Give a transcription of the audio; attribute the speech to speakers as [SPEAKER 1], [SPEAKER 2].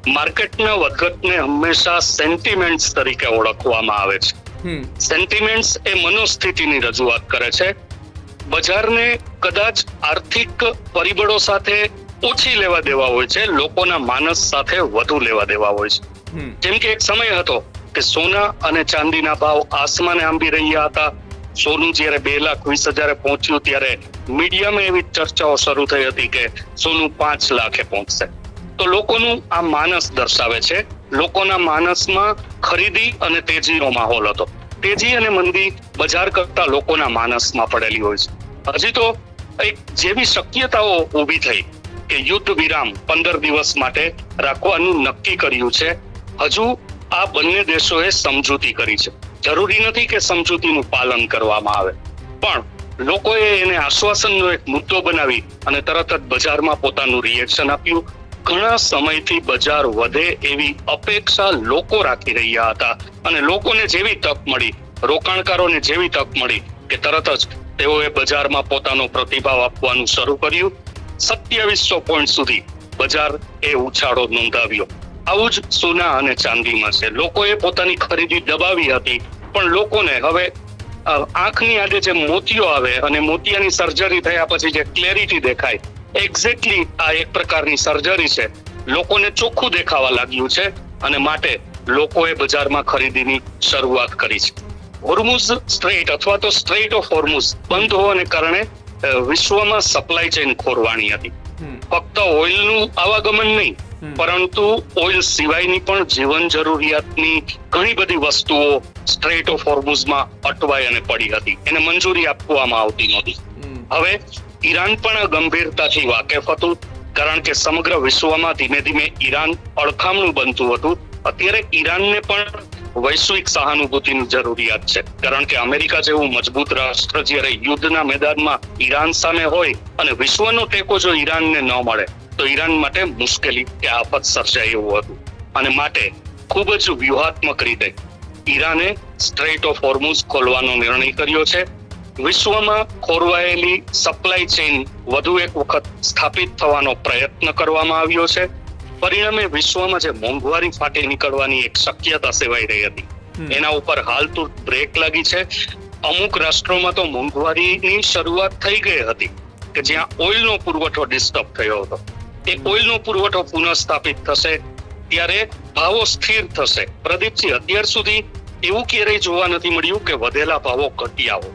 [SPEAKER 1] માર્કેટના વધઘટને હંમેશા સેન્ટિમેન્ટ્સ તરીકે ઓળખવામાં આવે છે. સેન્ટિમેન્ટ્સ એ મનોસ્થિતિની રજૂઆત કરે છે. બજારને કદાચ આર્થિક પરિબળો સાથે ઓછી લેવા દેવા હોય છે, લોકોના માનસ સાથે વધુ લેવા દેવા હોય છે. જેમ કે એક સમય હતો કે સોના અને ચાંદીના ભાવ આસમાને આંબી રહ્યા હતા. સોનું જ્યારે 2,20,000 પહોંચ્યું ત્યારે મીડિયામાં એવી ચર્ચાઓ શરૂ થઈ હતી કે સોનું 5 લાખે પહોંચશે. તો લોકોનું આ માનસ દર્શાવે છે. લોકોના માનસમાં ખરીદી અને તેજીનો માહોલ હતો. તેજી અને મંદી બજાર કરતા લોકોના માનસમાં પડેલી હોય છે. હજી તો એક જેવી શક્યતાઓ ઊભી થઈ કે યુદ્ધ વિરામ 15 દિવસ માટે રાખવાનું નક્કી કર્યું છે, હજુ આ બંને દેશોએ સમજૂતી કરી છે. જરૂરી નથી કે સમજૂતીનું પાલન કરવામાં આવે, પણ લોકોએ એને આશ્વાસનનો એક મુદ્દો બનાવી અને તરત જ બજારમાં પોતાનું રિએક્શન આપ્યું. ઘણા સમયથી બજાર વધે એવી અપેક્ષા લોકો રાખી રહ્યા હતા અને લોકોને જેવી તક મળી, રોકાણકારોને જેવી તક મળી કે તરત જ તેઓએ બજારમાં પોતાનો પ્રતિભાવ આપવાનું શરૂ કર્યું. 2700 પોઈન્ટ સુધી બજાર એ ઉછાળો નોંધાવ્યો. આવું જ સોના અને ચાંદીમાં છે. લોકોએ પોતાની ખરીદી દબાવી હતી, પણ લોકોને હવે આંખની આગે જે મોતિયો આવે અને મોતિયાની સર્જરી થયા પછી જે ક્લેરિટી દેખાય, એક્ઝેક્ટલી આ એક પ્રકારની સર્જરી છે. લોકોને ચોખ્ખું દેખાવા લાગ્યું છે અને માટે લોકોએ બજારમાં ખરીદીની શરૂઆત કરી છે. હોર્મુઝ સ્ટ્રેટ અથવા તો સ્ટ્રેટ ઓફ હોર્મુઝ બંધ હોવાને કારણે વિશ્વમાં સપ્લાય ચેઇન ખોરવાણી હતી. ફક્ત ઓઇલનું આવાગમન નહીં, પરંતુ ઓઇલ સિવાયની પણ જીવન જરૂરિયાતની ઘણી બધી વસ્તુઓ સ્ટ્રેટ ઓફ હોર્મુઝમાં અટવાઈ અને પડી હતી. એને મંજૂરી આપવામાં આવતી નહોતી. હવે ઈરાન પણ ગંભીરતાથી વાકેફ હતું, કારણ કે સમગ્ર વિશ્વમાં ધીમે ધીમે ઈરાન અડખામણું બનતું હતું. અત્યારે ઈરાનને પણ વૈશ્વિક સહાનુભૂતિની જરૂરિયાત છે, કારણ કે અમેરિકા જેવું મજબૂત રાષ્ટ્ર જ્યારે યુદ્ધના મેદાનમાં ઈરાન સામે હોય અને વિશ્વનો ટેકો જો ઈરાનને ન મળે તો ઈરાન માટે મુશ્કેલી કે આફત સર્જાય એવું હતું. અને માટે ખૂબ જ વ્યૂહાત્મક રીતે ઈરાને સ્ટ્રેટ ઓફ હોર્મુઝ ખોલવાનો નિર્ણય કર્યો છે. વિશ્વમાં ખોરવાયેલી સપ્લાય ચેઇન વધુ એક વખત સ્થાપિત થવાનો પ્રયત્ન કરવામાં આવ્યો છે. પરિણામે વિશ્વમાં જે મોંઘવારી ફાટી નીકળવાની એક શક્યતા સેવાઈ રહી હતી, એના ઉપર હાલ તો બ્રેક લાગી છે. અમુક રાષ્ટ્રોમાં તો મોંઘવારીની શરૂઆત થઈ ગઈ હતી કે જ્યાં ઓઇલનો પુરવઠો ડિસ્ટર્બ થયો હતો. એ ઓઇલનો પુરવઠો પુનઃસ્થાપિત થશે ત્યારે ભાવો સ્થિર થશે. પ્રદીપજી, અત્યાર સુધી એવું ક્યારેય જોવા નથી મળ્યું કે વધેલા ભાવો ઘટ્યા હોય.